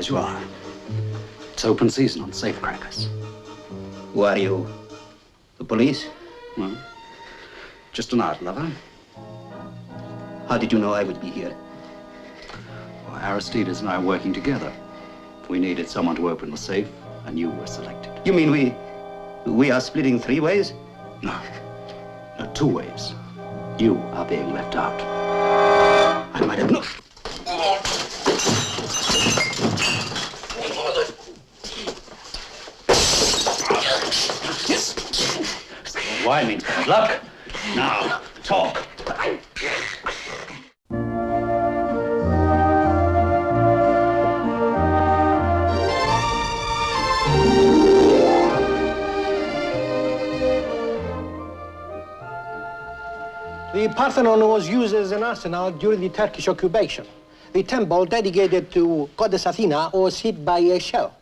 as you are. It's open season on safecrackers. Who are you? The police? Well, just an art lover. How did you know I would be here? Well, Aristides and I are working together. We needed someone to open the safe, and you were selected. You mean we are splitting 3 ways? No, 2 ways. You are being left out. I might have known. Yes. Why means bad luck. Now, talk. The Parthenon was used as an arsenal during the Turkish occupation. The temple dedicated to Goddess Athena was hit by a shell.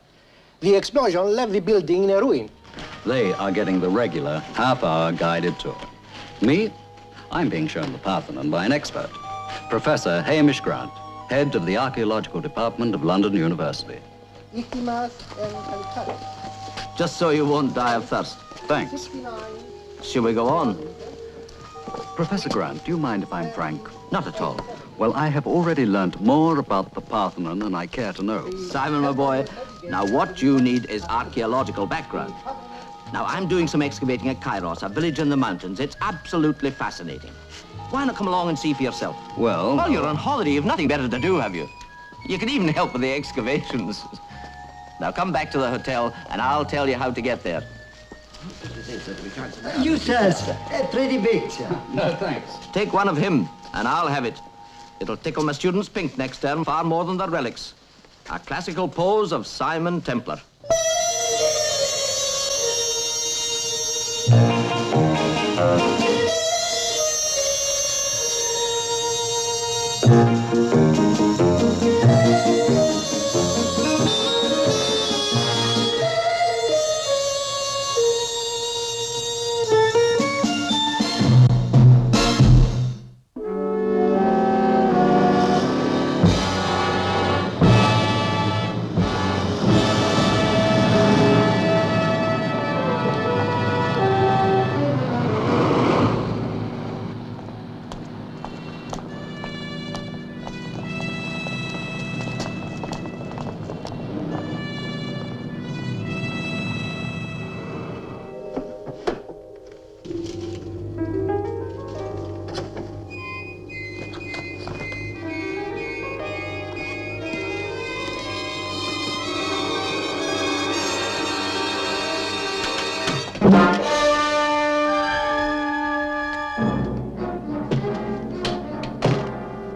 The explosion left the building in a ruin. They are getting the regular half-hour guided tour. Me, I'm being shown the Parthenon by an expert, Professor Hamish Grant, head of the Archaeological Department of London University. Just so you won't die of thirst. Thanks. Shall we go on? Professor Grant, do you mind if I'm frank? Not at all. Well, I have already learnt more about the Parthenon than I care to know. Simon, my boy, now what you need is archaeological background. Now, I'm doing some excavating at Chyros, a village in the mountains. It's absolutely fascinating. Why not come along and see for yourself? Well... Well, you're on holiday. You've nothing better to do, have you? You can even help with the excavations. Now, come back to the hotel, and I'll tell you how to get there. You, sirs, a pretty picture. No, thanks. Take one of him, and I'll have it. It'll tickle my students pink next term far more than the relics. A classical pose of Simon Templar.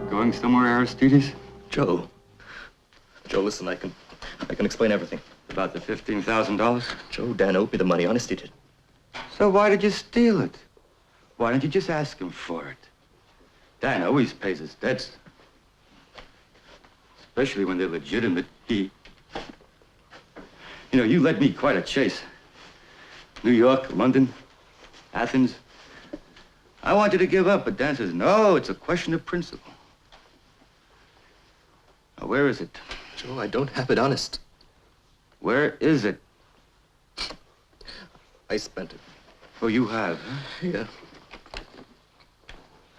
Going somewhere, Aristides? Joe, listen, I can explain everything. About the $15,000? Joe, Dan owed me the money, honest he did. So why did you steal it? Why didn't you just ask him for it? Dan always pays his debts. Especially when they're legitimate. You know, you led me quite a chase. New York, London, Athens. I wanted to give up, but Dan says, no, it's a question of principle. Now, where is it? Joe, I don't have it, honest. Where is it? I spent it. Oh, you have, huh? Yeah.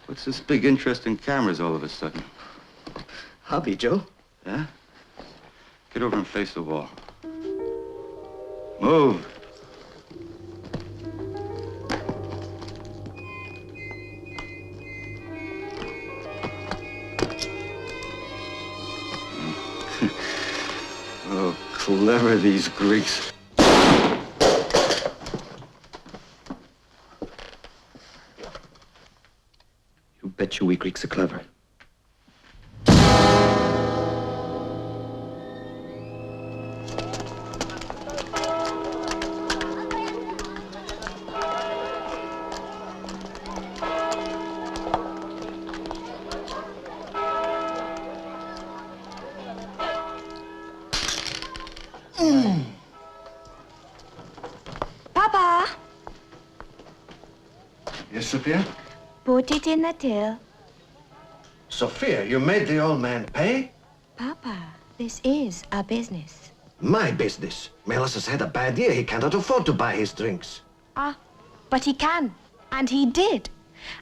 What's this big interest in cameras all of a sudden? Hobby, Joe. Yeah? Get over and face the wall. Move. Oh, clever, these Greeks. You bet you we Greeks are clever. Papa! Yes, Sophia? Put it in the till. Sophia, you made the old man pay? Papa, This is a business. My business. Melas has had a bad year. He cannot afford to buy his drinks. Ah, but he can. And he did.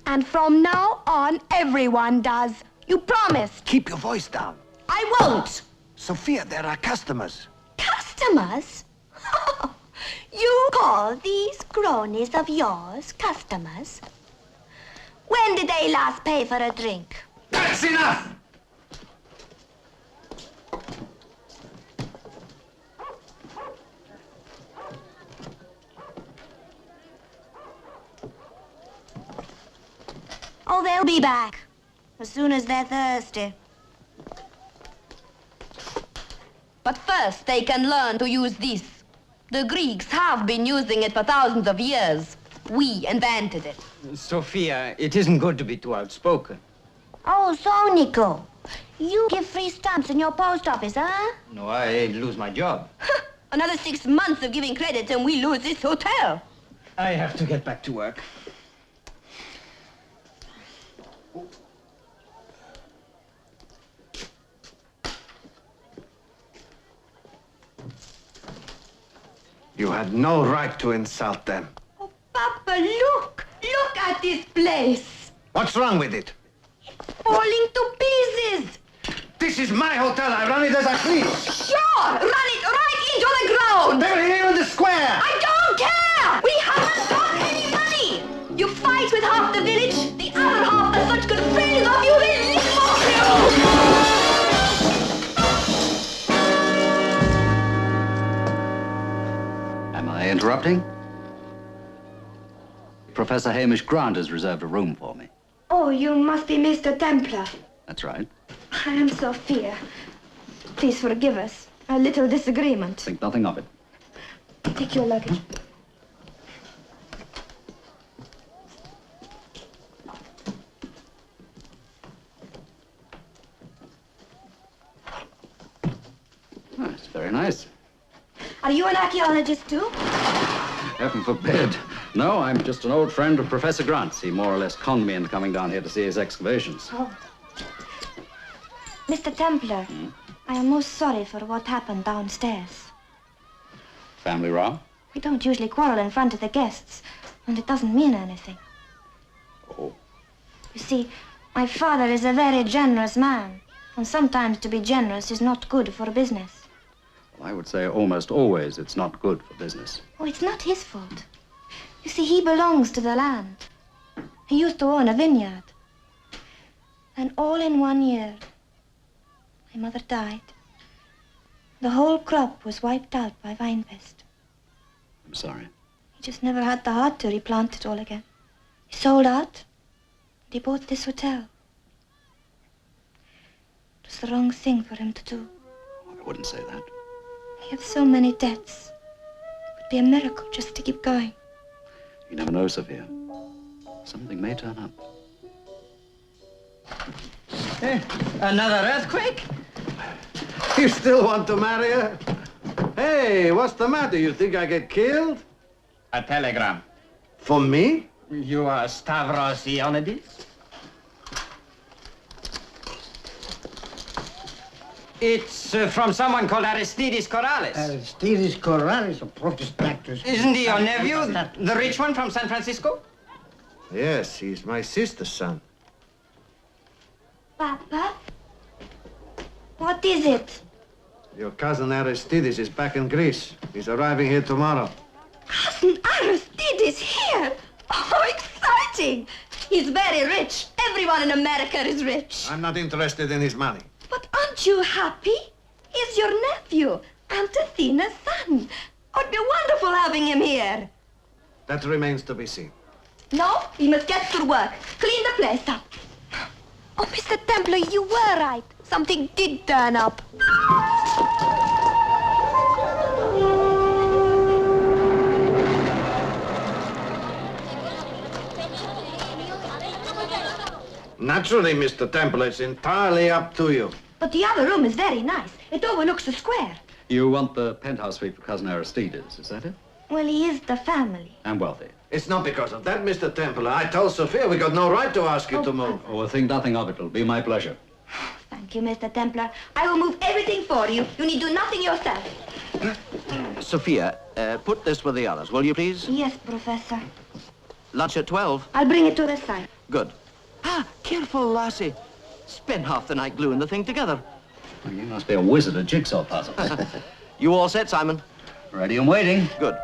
And from now on, everyone does. You promised. Keep your voice down. I won't. Sophia, there are customers. Customers? You call these cronies of yours customers? When did they last pay for a drink? That's enough! Oh, they'll be back as soon as they're thirsty. But first, they can learn to use this. The Greeks have been using it for thousands of years. We invented it. Sophia, it isn't good to be too outspoken. Oh, so, Nico, you give free stamps in your post office, huh? No, I lose my job. Another 6 months of giving credit and we lose this hotel. I have to get back to work. You had no right to insult them. Oh, Papa, look! Look at this place! What's wrong with it? It's falling to pieces! This is my hotel. I run it as I please. Sure! Run it right into the ground! They're here in the square! I don't care! We haven't got any money! You fight with half the village, the other half are such good friends of you, they live off you! Am I interrupting? Professor Hamish Grant has reserved a room for me. Oh, you must be Mr. Templar. That's right. I am Sophia. Please forgive us. A little disagreement. Think nothing of it. Take your luggage. Oh, it's very nice. Are you an archaeologist too? Heaven forbid. No, I'm just an old friend of Professor Grant's. He more or less conned me into coming down here to see his excavations. Oh. Mr. Templar, I am most sorry for what happened downstairs. Family row? We don't usually quarrel in front of the guests, and it doesn't mean anything. Oh. You see, my father is a very generous man, and sometimes to be generous is not good for business. Well, I would say almost always it's not good for business. Oh, it's not his fault. You see, he belongs to the land. He used to own a vineyard. And all in 1 year, my mother died. The whole crop was wiped out by vine pest. I'm sorry. He just never had the heart to replant it all again. He sold out, and he bought this hotel. It was the wrong thing for him to do. I wouldn't say that. He has so many debts. It would be a miracle just to keep going. You never know, Sophia. Something may turn up. Hey, another earthquake? You still want to marry her? Hey, what's the matter? You think I get killed? A telegram. For me? You are Stavros Ioannidis? It's from someone called Aristides Corrales. Aristides Corrales, a Protestant actress. Isn't he your nephew, the rich one from San Francisco? Yes, he's my sister's son. Papa? What is it? Your cousin Aristides is back in Greece. He's arriving here tomorrow. Cousin Aristides here! Oh, exciting! He's very rich. Everyone in America is rich. I'm not interested in his money. But aren't you happy? He's your nephew, Aunt Athena's son. Oh, it'd be wonderful having him here. That remains to be seen. No, we must get to work. Clean the place up. Oh, Mr. Templar, you were right. Something did turn up. Naturally, Mr. Templar, it's entirely up to you. But the other room is very nice. It overlooks the square. You want the penthouse suite for cousin Aristides, is that it? Well, he is the family. And wealthy. It's not because of that, Mr. Templar. I told Sophia we got no right to ask you to move. Oh, well, think nothing of it. It'll be my pleasure. Thank you, Mr. Templar. I will move everything for you. You need do nothing yourself. Sophia, put this with the others, will you please? Yes, Professor. Lunch at 12? I'll bring it to the side. Good. Ah, careful, lassie. Spend half the night gluing the thing together. Well, you must be a wizard at jigsaw puzzles. You all set, Simon? Ready and waiting. Good.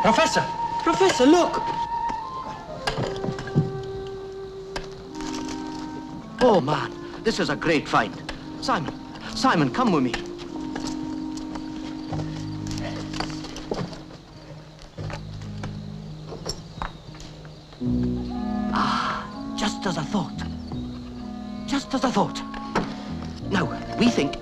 Professor! Professor, look! Oh, man, this is a great find. Simon, Simon, come with me. Ah, just as I thought. Just as I thought. Now, we think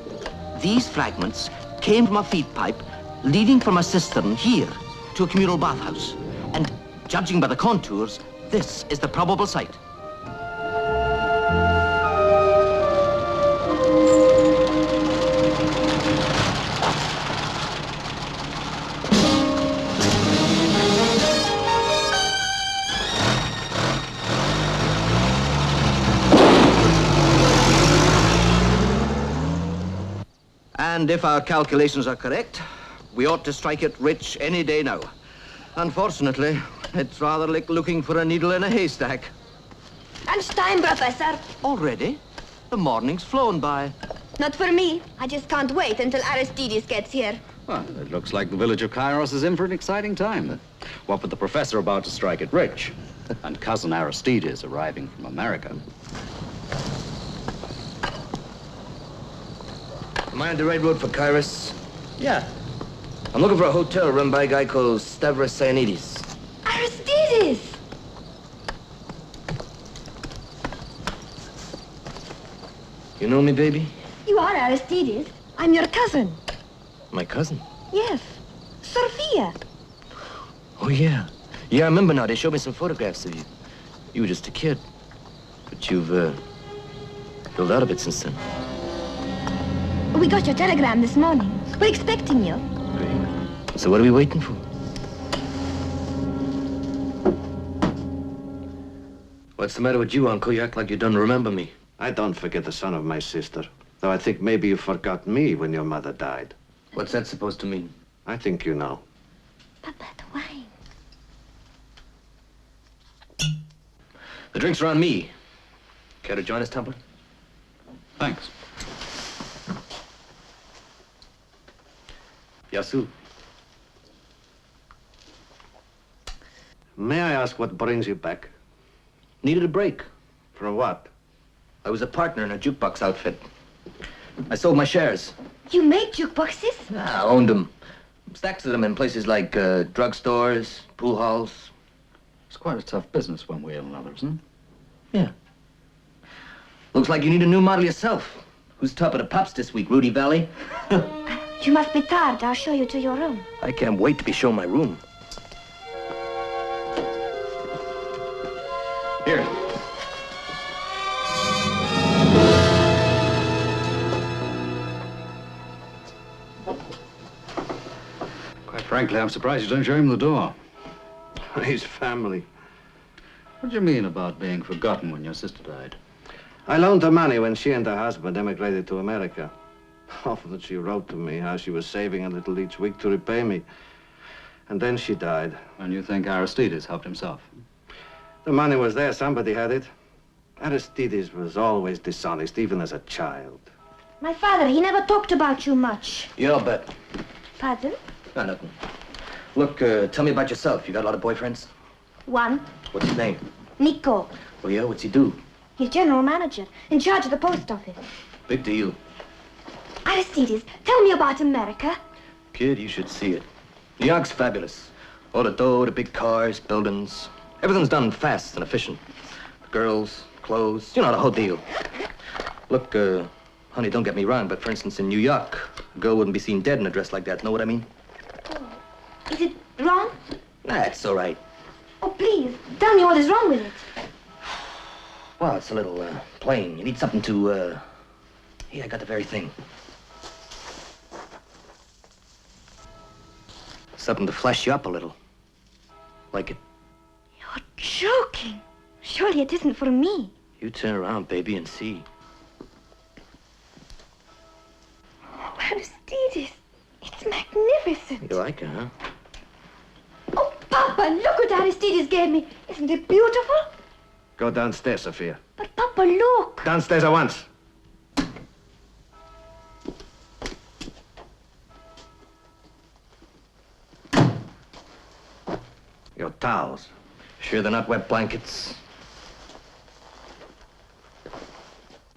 these fragments came from a feed pipe leading from a cistern here to a communal bathhouse. And judging by the contours, this is the probable site. And if our calculations are correct, we ought to strike it rich any day now. Unfortunately, it's rather like looking for a needle in a haystack. Lunchtime, Professor. Already? The morning's flown by. Not for me. I just can't wait until Aristides gets here. Well, it looks like the village of Chyros is in for an exciting time. What with the professor about to strike it rich, and cousin Aristides arriving from America. Am I on the right road for Chyros? Yeah. I'm looking for a hotel run by a guy called Stavros Ioannidis. Aristides! You know me, baby? You are Aristides. I'm your cousin. My cousin? Yes. Sophia. Oh, yeah. Yeah, I remember now. They showed me some photographs of you. You were just a kid. But you've, built out a bit since then. We got your telegram this morning. We're expecting you. Great. So what are we waiting for? What's the matter with you, Uncle? You act like you don't remember me. I don't forget the son of my sister. Though I think maybe you forgot me when your mother died. What's that supposed to mean? I think you know. Papa, the wine. The drinks are on me. Care to join us, Templar? Thanks. Yasu. May I ask what brings you back? Needed a break. From what? I was a partner in a jukebox outfit. I sold my shares. You make jukeboxes? I owned them. Stacks of them in places like drugstores, pool halls. It's quite a tough business one way or another, isn't it? Yeah. Looks like you need a new model yourself. Who's top of the pops this week, Rudy Valley? You must be tired. I'll show you to your room. I can't wait to be shown my room. Here. Quite frankly, I'm surprised you don't show him the door. His family. What do you mean about being forgotten when your sister died? I loaned her money when she and her husband emigrated to America. Often she wrote to me how she was saving a little each week to repay me. And then she died. And you think Aristides helped himself? The money was there, somebody had it. Aristides was always dishonest, even as a child. My father, he never talked about you much. Yeah, I'll bet. Pardon? No, nothing. Look, tell me about yourself. You got a lot of boyfriends? One. What's his name? Nico. Oh, yeah? What's he do? He's general manager, in charge of the post office. Big deal. Aristides, tell me about America. Kid, you should see it. New York's fabulous. All the dough, the big cars, buildings. Everything's done fast and efficient. The girls, clothes, you know, the whole deal. Look, honey, don't get me wrong, but for instance, in New York, a girl wouldn't be seen dead in a dress like that. Know what I mean? Oh. Is it wrong? Nah, it's all right. Oh, please, tell me what is wrong with it. Well, it's a little, plain. You need something to, Hey, I got the very thing. Something to flesh you up a little. Like it. You're joking. Surely it isn't for me. You turn around, baby, and see. Oh, Aristides, it's magnificent. You like it, huh? Oh, Papa, look what Aristides gave me. Isn't it beautiful? Go downstairs, Sophia. But, Papa, look. Downstairs at once. Your towels. Sure they're not wet blankets?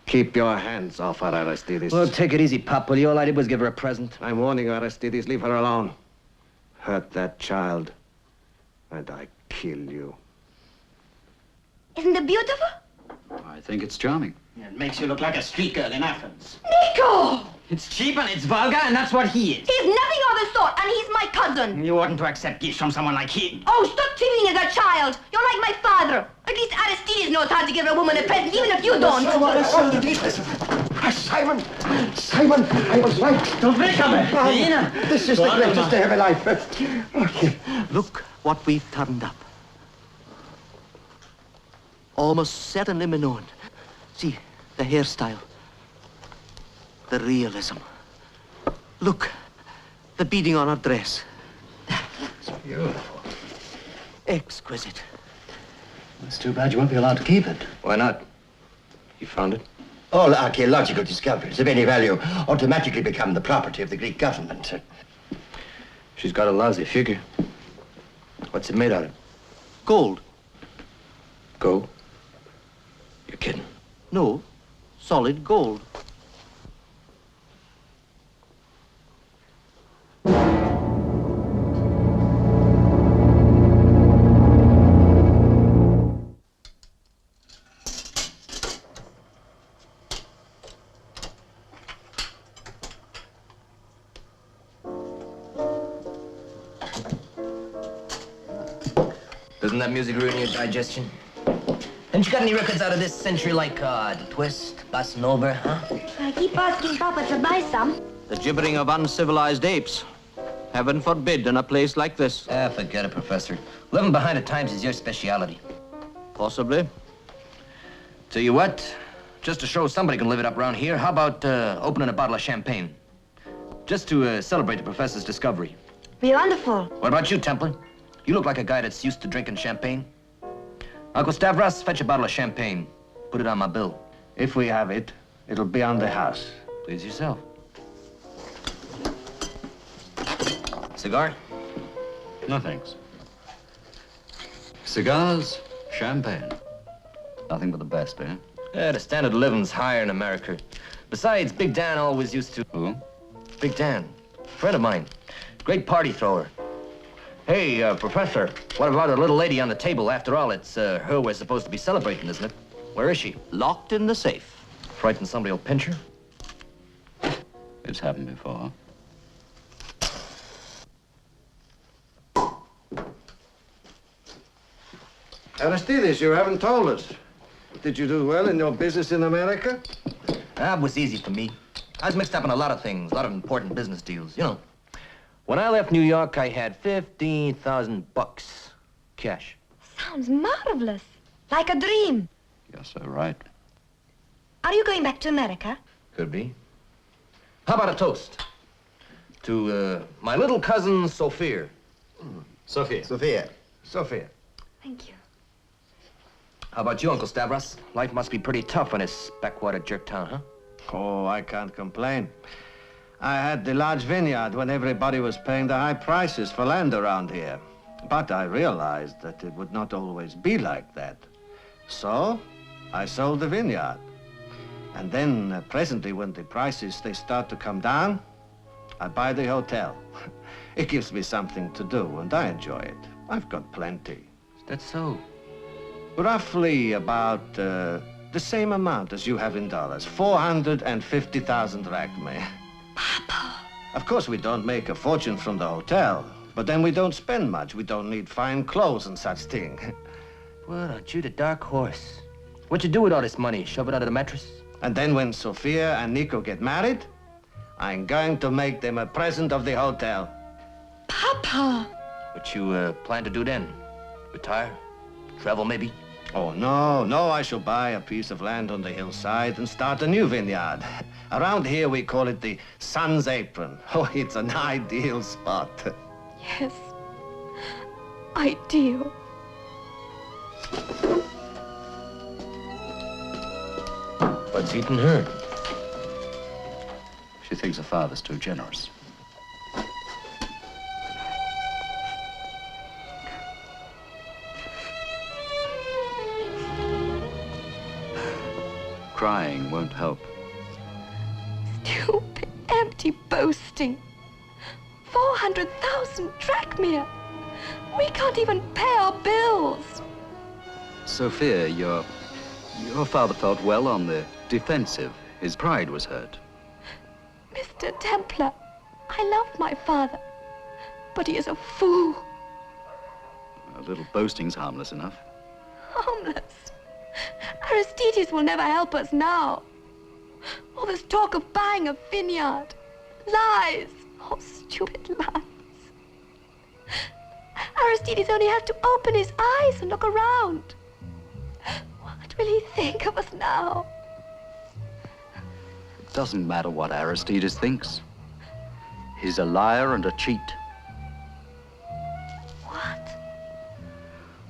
Keep your hands off her, Aristides. Well, take it easy, Pop, will you? All I did was give her a present. I'm warning you, Aristides. Leave her alone. Hurt that child, and I kill you. Isn't it beautiful? I think it's charming. It makes you look like a street girl in Athens. Nico! It's cheap and it's vulgar, and that's what he is. He's nothing of the sort, and he's my cousin. You oughtn't to accept gifts from someone like him. Oh, stop treating me as a child. You're like my father. At least Aristides knows how to give a woman a present, even if you don't. Simon! Simon, I was right. Don't make him. This is the greatest day of my life. Okay. Look what we've turned up. Almost certainly Minoan. See, the hairstyle. The realism. Look, the beading on her dress. It's beautiful. Exquisite. It's too bad you won't be allowed to keep it. Why not? You found it? All archaeological discoveries of any value automatically become the property of the Greek government. She's got a lousy figure. What's it made out of? Gold. Gold? You're kidding. No, solid gold. Doesn't that music ruin your digestion? Haven't you got any records out of this century like the Twist, Bossa Nova, huh? I keep asking Papa to buy some. The gibbering of uncivilized apes. Heaven forbid in a place like this. Ah, forget it, Professor. Living behind the times is your speciality. Possibly. Tell you what, just to show somebody can live it up around here, how about opening a bottle of champagne? Just to celebrate the Professor's discovery. Be wonderful. What about you, Templar? You look like a guy that's used to drinking champagne. Uncle Stavros, fetch a bottle of champagne. Put it on my bill. If we have it, it'll be on the house. Please yourself. Cigar? No, thanks. Cigars, champagne. Nothing but the best, eh? Yeah, the standard of living's higher in America. Besides, Big Dan always used to... Who? Big Dan. Friend of mine. Great party thrower. Hey, Professor, what about the little lady on the table? After all, it's her we're supposed to be celebrating, isn't it? Where is she? Locked in the safe. Frightened somebody will pinch her? It's happened before. Aristides, you haven't told us. Did you do well in your business in America? That was easy for me. I was mixed up in a lot of things, a lot of important business deals, you know. When I left New York, I had 15,000 bucks, cash. Sounds marvelous. Like a dream. You're so right. Are you going back to America? Could be. How about a toast? To, my little cousin, Sophia. Sophia. Sophia. Sophia. Thank you. How about you, Uncle Stavros? Life must be pretty tough in this backwater jerk town, huh? Oh, I can't complain. I had the large vineyard when everybody was paying the high prices for land around here. But I realized that it would not always be like that. So, I sold the vineyard. And then, presently, when the prices, they start to come down, I buy the hotel. It gives me something to do, and I enjoy it. I've got plenty. Is that so? Roughly about the same amount as you have in dollars. 450,000 drachmae. Papa. Of course, we don't make a fortune from the hotel, but then we don't spend much. We don't need fine clothes and such thing. Well, aren't you the dark horse? What you do with all this money? Shove it under the mattress? And then when Sophia and Nico get married, I'm going to make them a present of the hotel. Papa. Papa! What you plan to do then? Retire? Travel, maybe? Oh, no, I shall buy a piece of land on the hillside and start a new vineyard. Around here, we call it the Sun's Apron. Oh, it's an ideal spot. Yes, ideal. What's eating her? She thinks her father's too generous. Crying won't help. Stupid, empty boasting. 400,000 drachma. We can't even pay our bills. Sophia, your father felt well on the defensive. His pride was hurt. Mr. Templar, I love my father, but he is a fool. A little boasting's harmless enough. Harmless. Aristides will never help us now. All this talk of buying a vineyard. Lies. Oh, stupid lies. Aristides only has to open his eyes and look around. What will he think of us now? It doesn't matter what Aristides thinks. He's a liar and a cheat. What?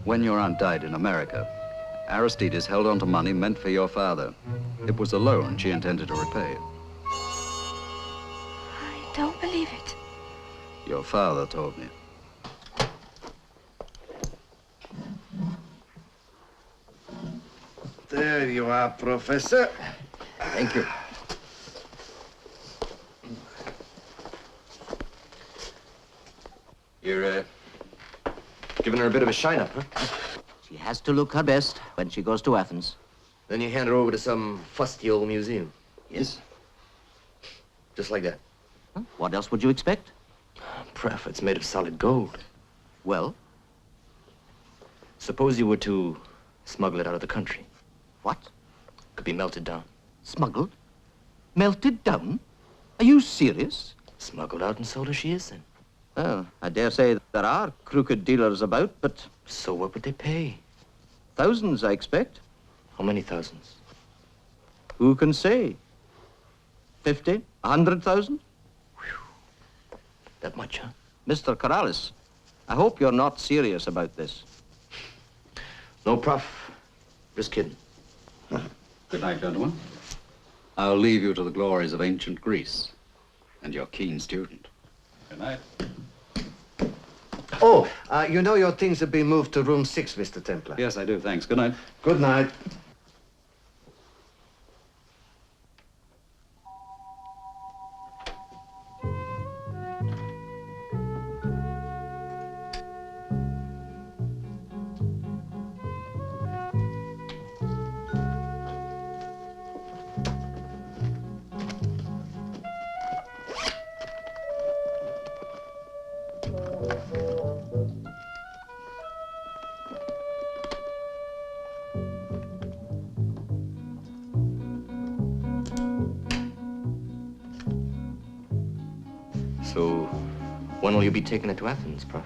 When your aunt died in America, Aristides held on to money meant for your father. It was a loan she intended to repay. I don't believe it. Your father told me. There you are, Professor. Thank you. You're, giving her a bit of a shine-up, huh? She has to look her best when she goes to Athens. Then you hand her over to some fusty old museum. Yes? Just like that. Huh? What else would you expect? Prof, it's made of solid gold. Well? Suppose you were to smuggle it out of the country. What? Could be melted down. Smuggled? Melted down? Are you serious? Smuggled out and sold as she is, then. Well, I dare say there are crooked dealers about, but... So what would they pay? Thousands, I expect. How many thousands? Who can say? 50? 100,000? That much, huh? Mr. Chyros, I hope you're not serious about this. No, Prof. Just kidding. Good night, gentlemen. I'll leave you to the glories of ancient Greece and your keen student. Good night. Oh, you know your things have been moved to room 6, Mr. Templar. Yes, I do. Thanks. Good night. Good night. So, when will you be taking it to Athens, Prof?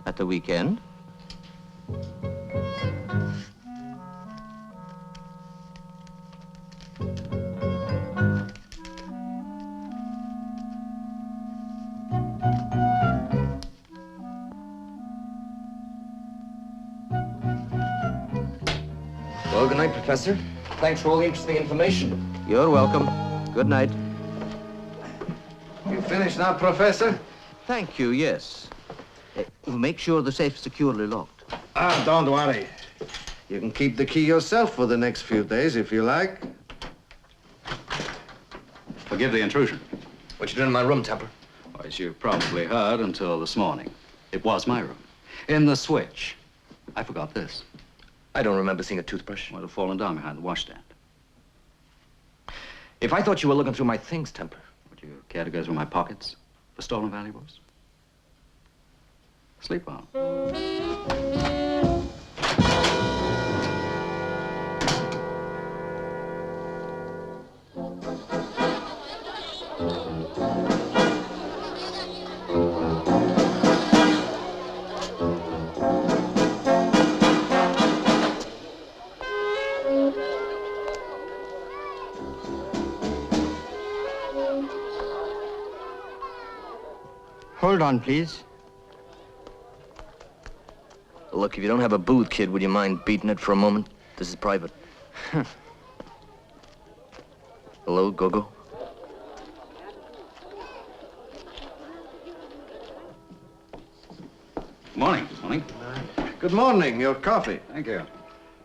At the weekend? Well, good night, Professor. Thanks for all the interesting information. You're welcome. Good night. You finished now, Professor? Thank you, yes. Make sure the safe's securely locked. Ah, don't worry. You can keep the key yourself for the next few days, if you like. Forgive the intrusion. What you doing in my room, Templar? Well, as you probably heard until this morning, it was my room. In the switch. I forgot this. I don't remember seeing a toothbrush. Might have fallen down behind the washstand. If I thought you were looking through my things, Templar. Would you care to go through my pockets for stolen valuables? Sleep well. Hold on, please. Look, if you don't have a booth, kid, would you mind beating it for a moment? This is private. Hello, Gogo? Morning. Good morning. Good morning. Your coffee. Thank you.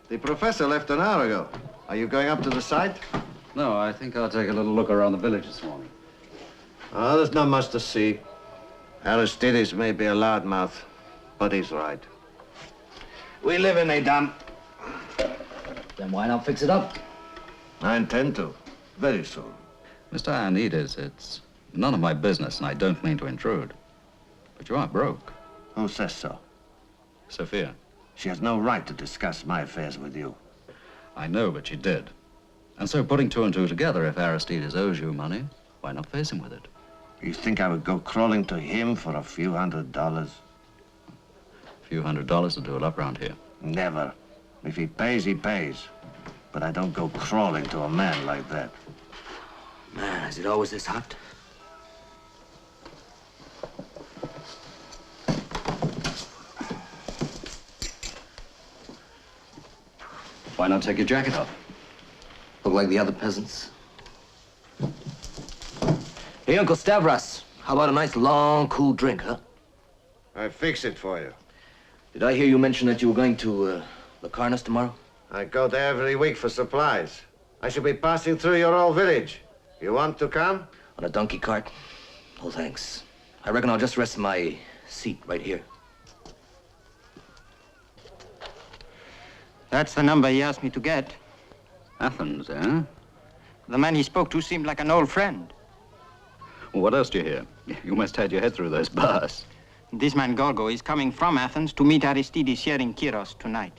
The professor left an hour ago. Are you going up to the site? No, I think I'll take a little look around the village this morning. Oh, there's not much to see. Aristides may be a loudmouth, but he's right. We live in a dump. Then why not fix it up? I intend to, very soon. Mr. Ioannidis, it's none of my business, and I don't mean to intrude. But you are broke. Who says so? Sophia. She has no right to discuss my affairs with you. I know, but she did. And so putting two and two together, if Aristides owes you money, why not face him with it? You think I would go crawling to him for a few $100? A few $100 to do it up round here. Never. If he pays, he pays. But I don't go crawling to a man like that. Man, is it always this hot? Why not take your jacket off? Look like the other peasants. Hey, Uncle Stavros, how about a nice, long, cool drink, huh? I fix it for you. Did I hear you mention that you were going to Locarnos tomorrow? I go there every week for supplies. I shall be passing through your old village. You want to come? On a donkey cart? No, thanks. I reckon I'll just rest in my seat right here. That's the number he asked me to get. Athens, eh? The man he spoke to seemed like an old friend. Well, what else do you hear? You must have had your head through those bars. This man Gorgo is coming from Athens to meet Aristides here in Chyros tonight.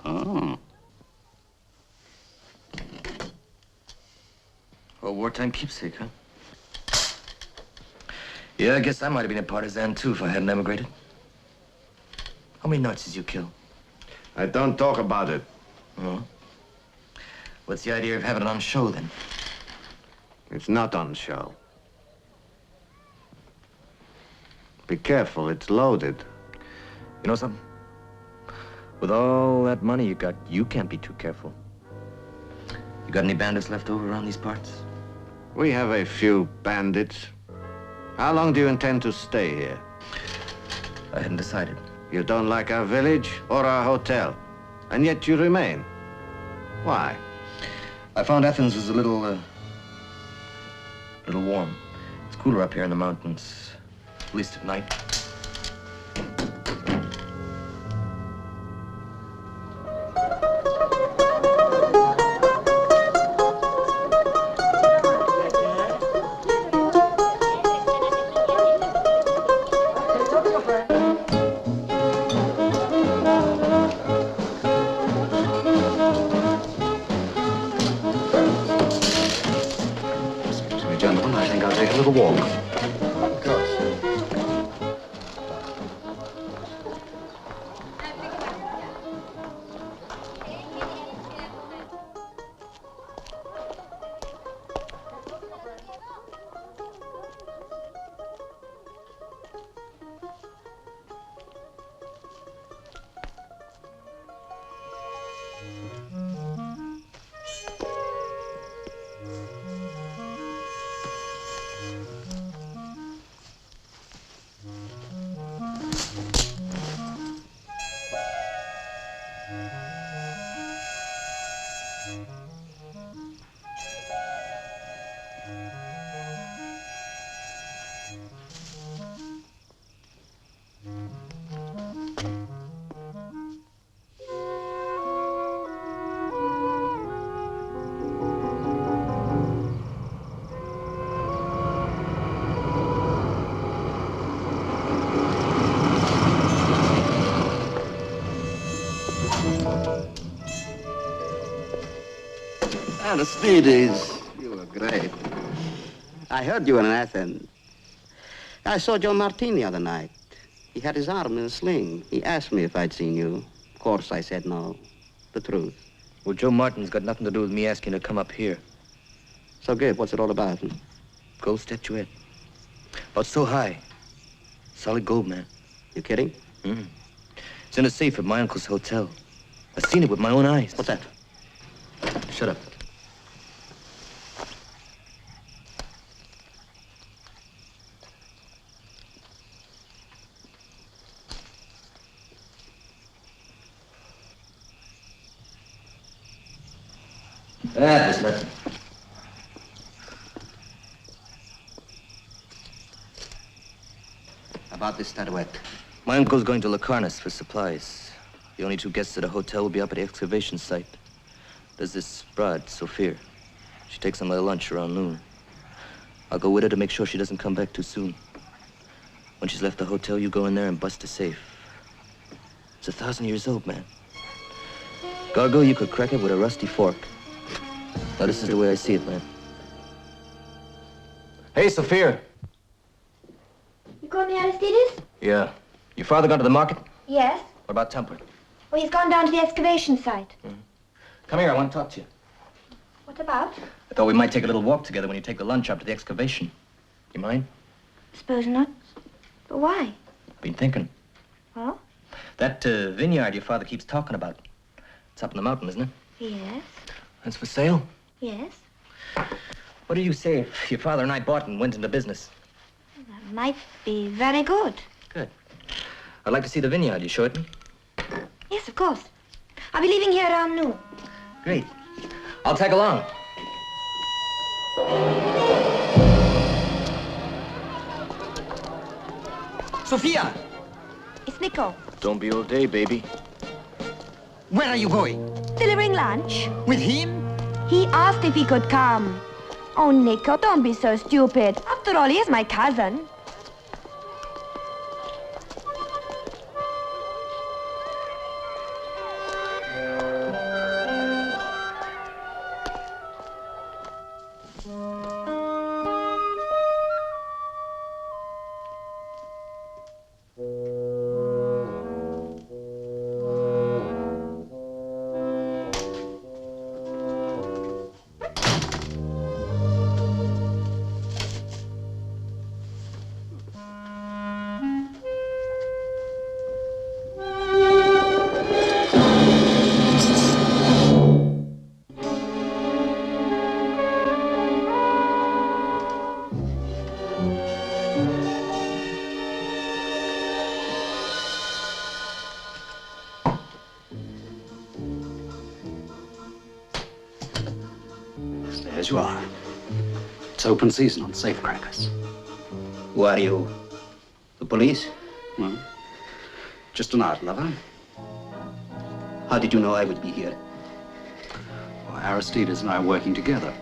Oh. A wartime keepsake, huh? Yeah, I guess I might have been a partisan, too, if I hadn't emigrated. How many Nazis you kill? I don't talk about it. Oh? What's the idea of having it on show, then? It's not on show. Be careful, it's loaded. You know something? With all that money you got, you can't be too careful. You got any bandits left over around these parts? We have a few bandits. How long do you intend to stay here? I hadn't decided. You don't like our village or our hotel, and yet you remain. Why? I found Athens was a little warm. It's cooler up here in the mountains, at least at night. Gentlemen, I think I'll take a little walk. Of course. Aristides, you were great. I heard you were in Athens. I saw John Martin the other night. He had his arm in a sling. He asked me if I'd seen you. Of course, I said no. The truth. Well, Joe Martin's got nothing to do with me asking you to come up here. So, Gabe, what's it all about? Gold statuette. About so high. Solid gold, man. You kidding? Mm-hmm. It's in a safe at my uncle's hotel. I've seen it with my own eyes. What's that? Shut up. There's nothing. About this statuette. My uncle's going to Locarnos for supplies. The only two guests at the hotel will be up at the excavation site. There's this broad, Sophia. She takes some of their lunch around noon. I'll go with her to make sure she doesn't come back too soon. When she's left the hotel, you go in there and bust a safe. It's 1,000 years old, man. Gargoyle, you could crack it with a rusty fork. Now, this is the way I see it, man. Hey, Sophia. You called me Aristides? Yeah. Your father gone to the market? Yes. What about Templar? Oh, he's gone down to the excavation site. Come here, I want to talk to you. What about? I thought we might take a little walk together when you take the lunch up to the excavation. You mind? Suppose not. But why? I've been thinking. Well? That vineyard your father keeps talking about. It's up in the mountain, isn't it? Yes. That's for sale? Yes. What do you say if your father and I bought and went into business? That might be very good. Good. I'd like to see the vineyard. You show it me? Yes, of course. I'll be leaving here around noon. Great. I'll tag along. Sophia! It's Nico. Don't be all day, baby. Where are you going? Delivering lunch. With him? He asked if he could come. Oh, Nico, don't be so stupid. After all, he is my cousin. As you are. It's open season on safe crackers. Who are you? The police? Well, just an art lover. How did you know I would be here? Well, Aristides and I are working together.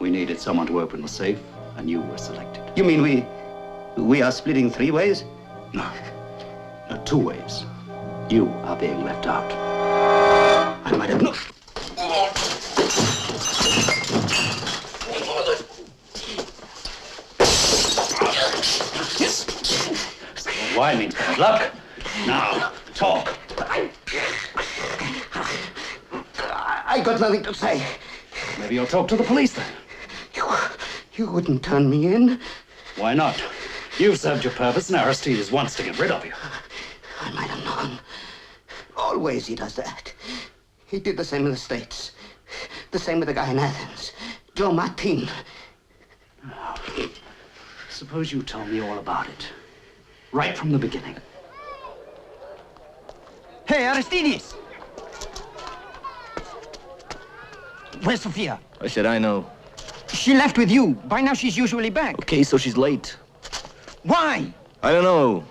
We needed someone to open the safe, and you were selected. You mean we are splitting three ways? No, two ways. You are being left out. I might have known. Why means bad luck. Now, talk. I got nothing to say. Maybe you'll talk to the police then. You wouldn't turn me in. Why not? You've served your purpose, and Aristides wants to get rid of you. I might have known. Always he does that. He did the same in the States. The same with the guy in Athens, Joe Martin. Suppose you tell me all about it. Right from the beginning. Hey, Aristides! Where's Sophia? I said I know. She left with you. By now she's usually back. Okay, so she's late. Why? I don't know.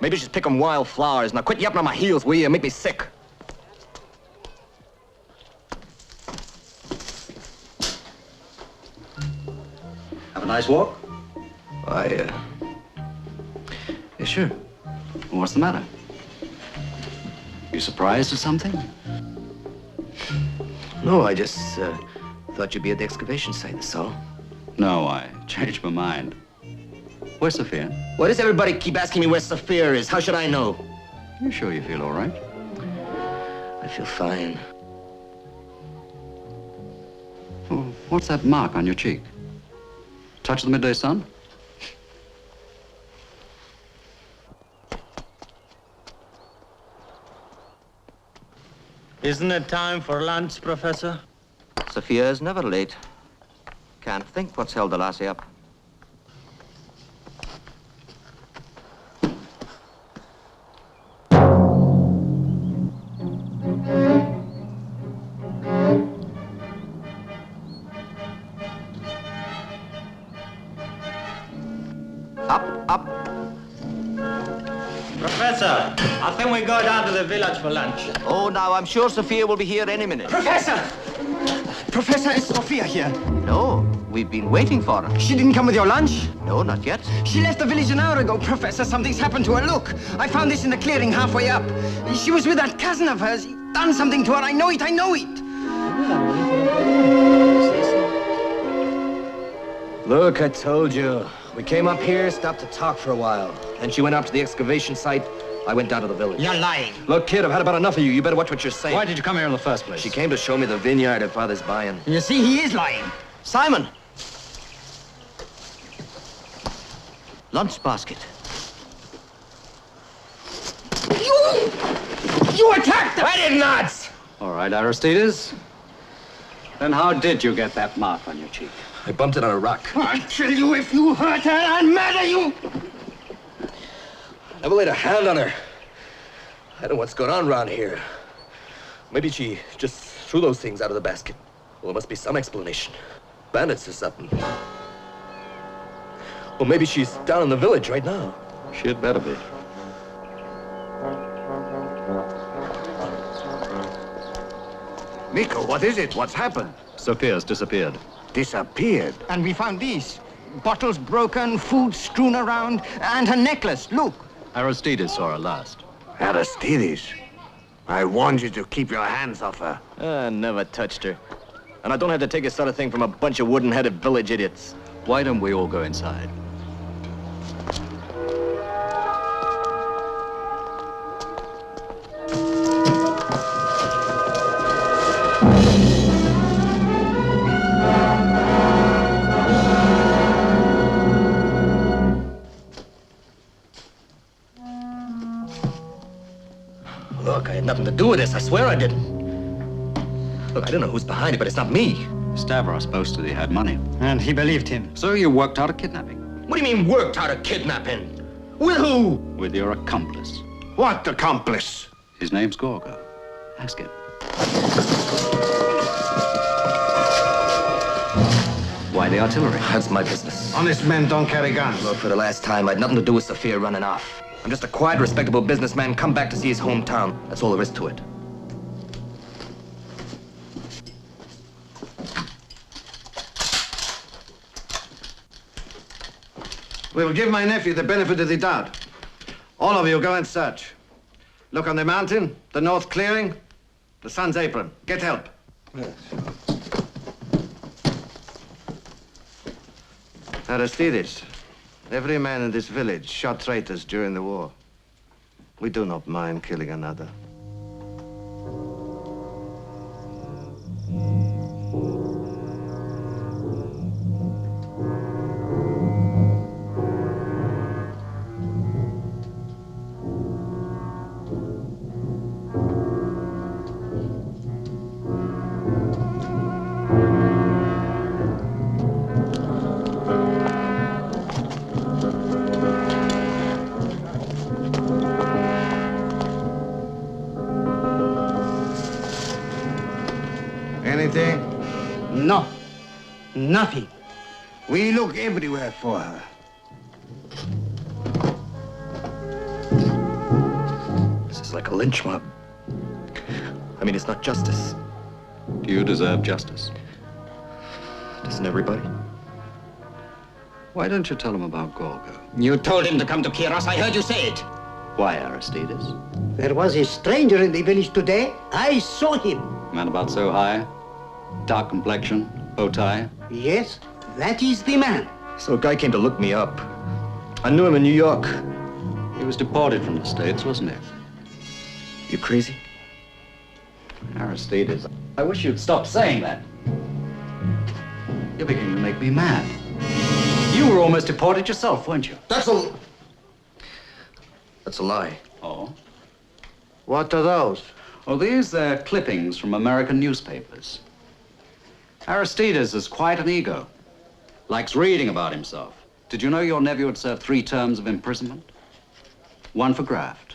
Maybe she's picking wildflowers. Now quit yapping on my heels, will you? Make me sick. Have a nice walk? Yeah, sure. Well, what's the matter? You surprised or something? No, I just thought you'd be at the excavation site, that's all. No, I changed my mind. Where's Sophia? Why does everybody keep asking me where Sophia is? How should I know? You sure you feel all right? I feel fine. Oh, what's that mark on your cheek? Touch of the midday sun? Isn't it time for lunch, Professor? Sophia is never late. Can't think what's held the lassie up. Up. Professor, I think we go down to the village for lunch. Oh, now, I'm sure Sophia will be here any minute. Professor! Professor, is Sophia here? No, we've been waiting for her. She didn't come with your lunch? No, not yet. She left the village an hour ago, Professor. Something's happened to her. Look, I found this in the clearing halfway up. She was with that cousin of hers. He's done something to her. I know it. Look, I told you. We came up here, stopped to talk for a while. Then she went out to the excavation site. I went down to the village. You're lying. Look, kid, I've had about enough of you. You better watch what you're saying. Why did you come here in the first place? She came to show me the vineyard her father's buying. You see, he is lying. Simon! Lunch basket. You attacked her! I did not! All right, Aristides. Then how did you get that mark on your cheek? I bumped it on a rock. I'll kill you if you hurt her. I'll murder you. I never laid a hand on her. I don't know what's going on around here. Maybe she just threw those things out of the basket. Well, there must be some explanation. Bandits or something. Well, maybe she's down in the village right now. She'd better be. Nico, what is it? What's happened? Sophia's disappeared. Disappeared? And we found these. Bottles broken, food strewn around, and her necklace. Look. Aristides saw her last. Aristides? I warned you to keep your hands off her. I never touched her. And I don't have to take this sort of thing from a bunch of wooden-headed village idiots. Why don't we all go inside? Look, I had nothing to do with this. I swear I didn't. Look, I don't know who's behind it, but it's not me. Stavros boasted he had money. And he believed him. So you worked out a kidnapping. What do you mean, worked out a kidnapping? With who? With your accomplice. What accomplice? His name's Gorgo. Ask him. Why the artillery? That's my business. Honest men don't carry guns. Look, for the last time, I had nothing to do with Sophia running off. I'm just a quiet, respectable businessman come back to see his hometown. That's all there is to it. We will give my nephew the benefit of the doubt. All of you go and search. Look on the mountain, the north clearing, the sun's apron. Get help. Yes. Aristides, every man in this village shot traitors during the war. We do not mind killing another. Anything? No, nothing. We look everywhere for her. This is like a lynch mob. I mean, it's not justice. Do you deserve justice? Doesn't everybody? Why don't you tell him about Gorgo? You told him to come to Chyros. I heard you say it. Why, Aristides? There was a stranger in the village today. I saw him. Man about so high, dark complexion, bow tie. Yes, that is the man. So a guy came to look me up. I knew him in New York. He was deported from the States, wasn't he? You crazy? Aristides, I wish you'd stop saying that. You're beginning to make me mad. You were almost deported yourself, weren't you? That's a lie. Oh? What are those? Oh, these are clippings from American newspapers. Aristides is quite an ego. Likes reading about himself. Did you know your nephew had served 3 terms of imprisonment? 1 for graft.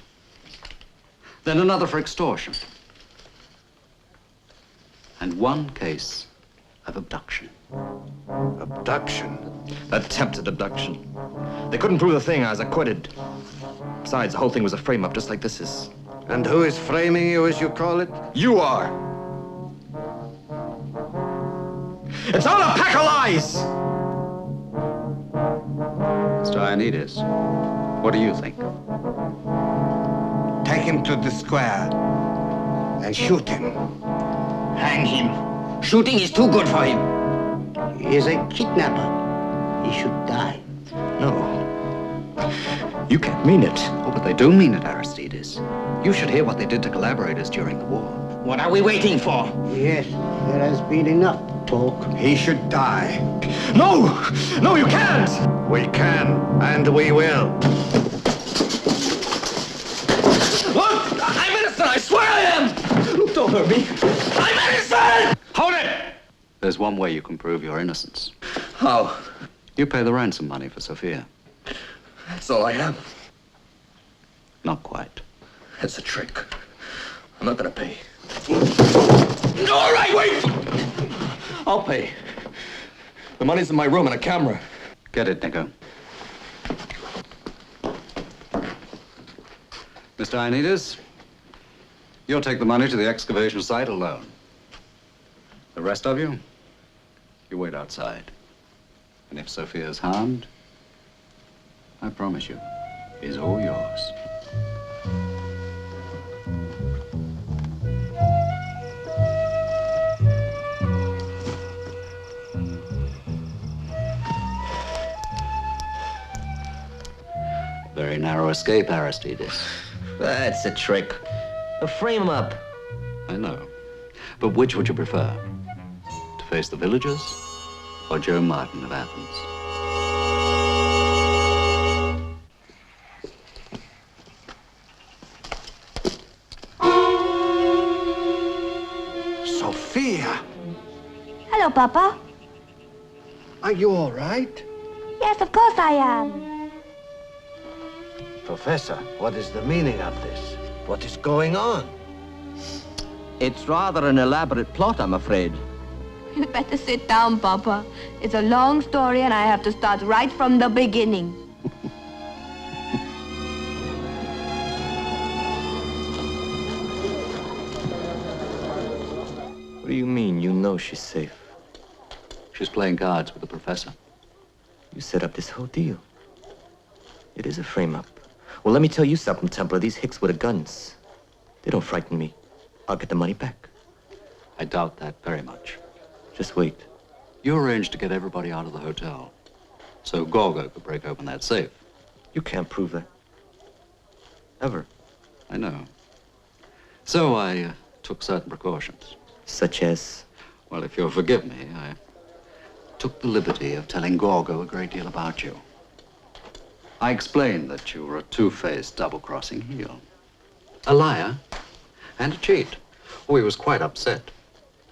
Then another for extortion. And 1 case of abduction. Abduction? Attempted abduction. They couldn't prove the thing. I was acquitted. Besides, the whole thing was a frame-up, just like this is. And who is framing you, as you call it? You are. It's all a pack of lies! Mr. Ioannidis, what do you think? Take him to the square and shoot him. Hang him. Shooting is too good for him. He is a kidnapper. He should die. No. You can't mean it. Oh, but they do mean it, Aristides. You should hear what they did to collaborators during the war. What are we waiting for? Yes, there has been enough talk. He should die. No! No, you can't! We can, and we will. Look! I'm innocent! I swear I am! Look, don't hurt me. I'm innocent! Hold it! There's one way you can prove your innocence. How? You pay the ransom money for Sophia. That's all I have. Not quite. That's a trick. I'm not gonna pay. All right, wait! I'll pay. The money's in my room and a camera. Get it, Nico. Mr. Ioannidis, you'll take the money to the excavation site alone. The rest of you, you wait outside. And if Sophia's harmed, I promise you, is all yours. Very narrow escape, Aristides. That's a trick. Frame him up. I know. But which would you prefer? To face the villagers or Joe Martin of Athens? Sophia! Hello, Papa. Are you all right? Yes, of course I am. Professor, what is the meaning of this? What is going on? It's rather an elaborate plot, I'm afraid. You'd better sit down, Papa. It's a long story and I have to start right from the beginning. What do you mean, you know she's safe? She's playing cards with the professor. You set up this whole deal. It is a frame-up. Well, let me tell you something, Templar. These hicks with the guns, they don't frighten me. I'll get the money back. I doubt that very much. Just wait. You arranged to get everybody out of the hotel, so Gorgo could break open that safe. You can't prove that. Ever. I know. So I took certain precautions. Such as? Well, if you'll forgive me, I took the liberty of telling Gorgo a great deal about you. I explained that you were a two-faced, double-crossing heel. A liar and a cheat. Oh, he was quite upset.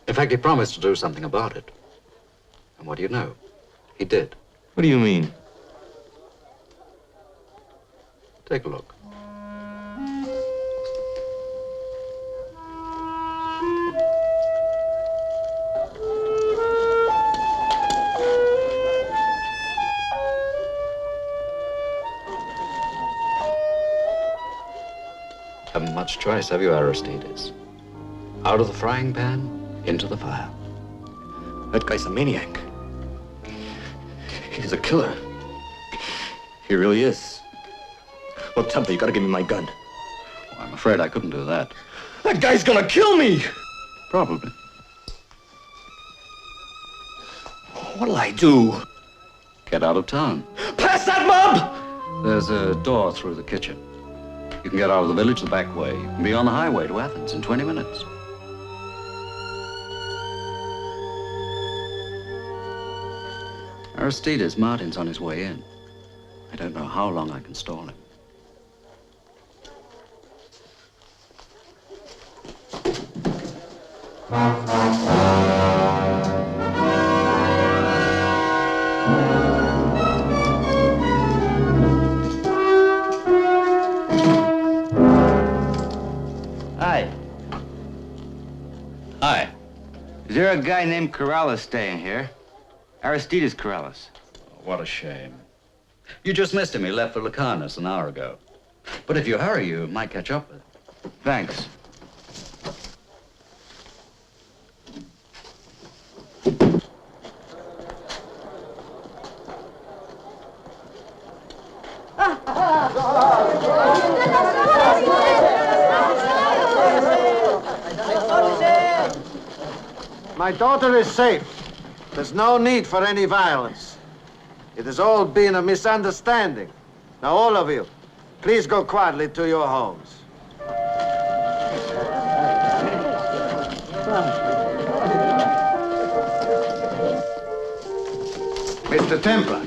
In fact, he promised to do something about it. And what do you know? He did. What do you mean? Take a look. Haven't much choice, have you, Aristides? Out of the frying pan, into the fire. That guy's a maniac. He's a killer. He really is. Well, Templar, you gotta give me my gun. Oh, I'm afraid I couldn't do that. That guy's gonna kill me! Probably. What'll I do? Get out of town. Pass that mob! There's a door through the kitchen. You can get out of the village the back way. You can be on the highway to Athens in 20 minutes. Aristides, Martin's on his way in. I don't know how long I can stall him. Hi. Hi. Is there a guy named Chyros staying here? Aristides Chyros. What a shame. You just missed him. He left for Lycaonis an hour ago. But if you hurry, you might catch up with him. Thanks. My daughter is safe. There's no need for any violence. It has all been a misunderstanding. Now, all of you, please go quietly to your homes. Mr. Templar,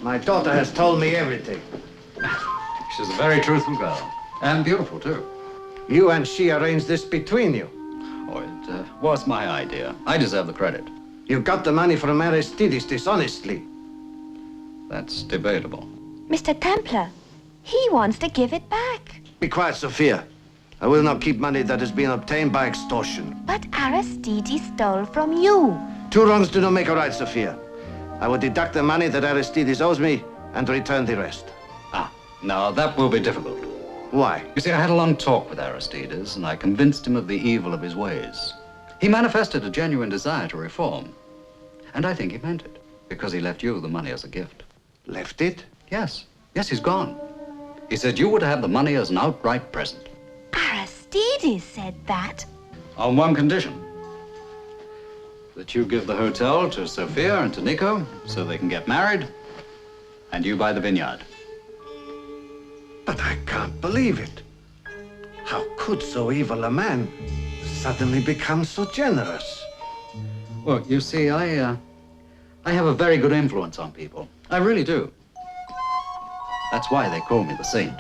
my daughter has told me everything. She's a very truthful girl. And beautiful, too. You and she arranged this between you. Oh, it was my idea. I deserve the credit. You got the money from Aristides dishonestly. That's debatable. Mr. Templar, he wants to give it back. Be quiet, Sophia. I will not keep money that has been obtained by extortion. But Aristides stole from you. Two wrongs do not make a right, Sophia. I will deduct the money that Aristides owes me and return the rest. Now, that will be difficult. Why? You see, I had a long talk with Aristides, and I convinced him of the evil of his ways. He manifested a genuine desire to reform. And I think he meant it, because he left you the money as a gift. Left it? Yes. Yes, he's gone. He said you were to have the money as an outright present. Aristides said that. On one condition. That you give the hotel to Sophia and to Nico, so they can get married, and you buy the vineyard. But I can't believe it. How could so evil a man suddenly become so generous? Well, you see, I have a very good influence on people. I really do. That's why they call me the saint.